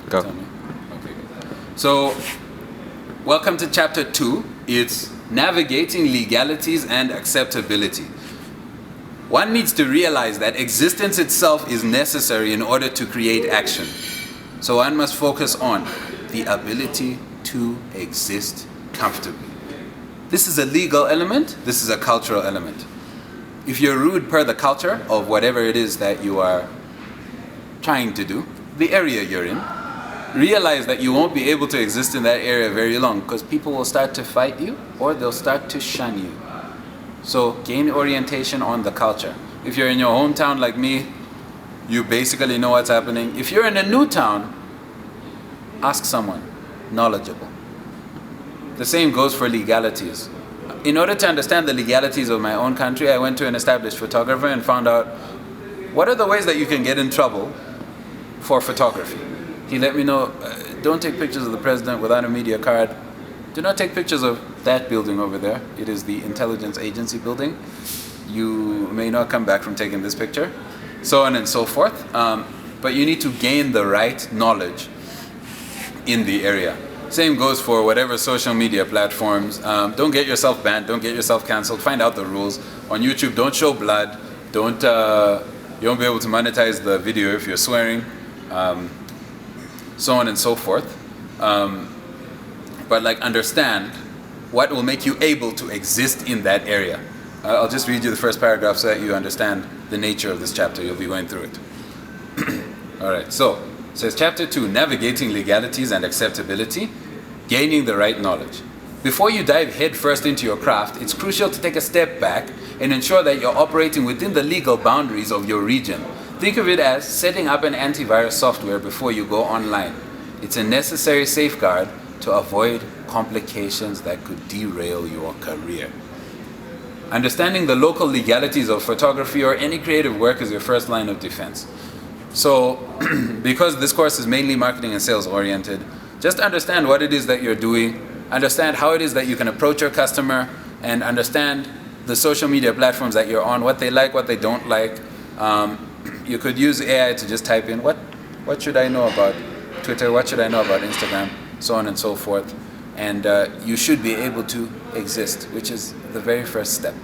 Go. Tell me. Okay. So, welcome to chapter 2. It's navigating legalities and acceptability. One needs to realize that existence itself is necessary in order to create action. So one must focus on the ability to exist comfortably. This is a legal element, this is a cultural element. If you're rude per the culture of whatever it is that you are trying to do, the area you're in, realize that you won't be able to exist in that area very long because people will start to fight you or they'll start to shun you. So gain orientation on the culture. If you're in your hometown like me, you basically know what's happening. If you're in a new town, ask someone knowledgeable. The same goes for legalities. In order to understand the legalities of my own country, I went to an established photographer and found out what are the ways that you can get in trouble for photography. He let me know, don't take pictures of the president without a media card. Do not take pictures of that building over there. It is the intelligence agency building. You may not come back from taking this picture. So on and so forth. But you need to gain the right knowledge in the area. Same goes for whatever social media platforms. Don't get yourself banned. Don't get yourself canceled. Find out the rules. On YouTube, don't show blood. You won't be able to monetize the video if you're swearing. So on and so forth. But understand what will make you able to exist in that area. I'll just read you the first paragraph so that you understand the nature of this chapter. You'll be going through it. All right, so it says chapter 2, navigating legalities and acceptability, gaining the right knowledge. Before you dive headfirst into your craft, it's crucial to take a step back and ensure that you're operating within the legal boundaries of your region. Think of it as setting up an antivirus software before you go online. It's a necessary safeguard to avoid complications that could derail your career. Understanding the local legalities of photography or any creative work is your first line of defense. So, because this course is mainly marketing and sales oriented, just understand what it is that you're doing, understand how it is that you can approach your customer, and understand the social media platforms that you're on, what they like, what they don't like. You could use AI to just type in, what should I know about Twitter, what should I know about Instagram, so on and so forth. And you should be able to exist, which is the very first step.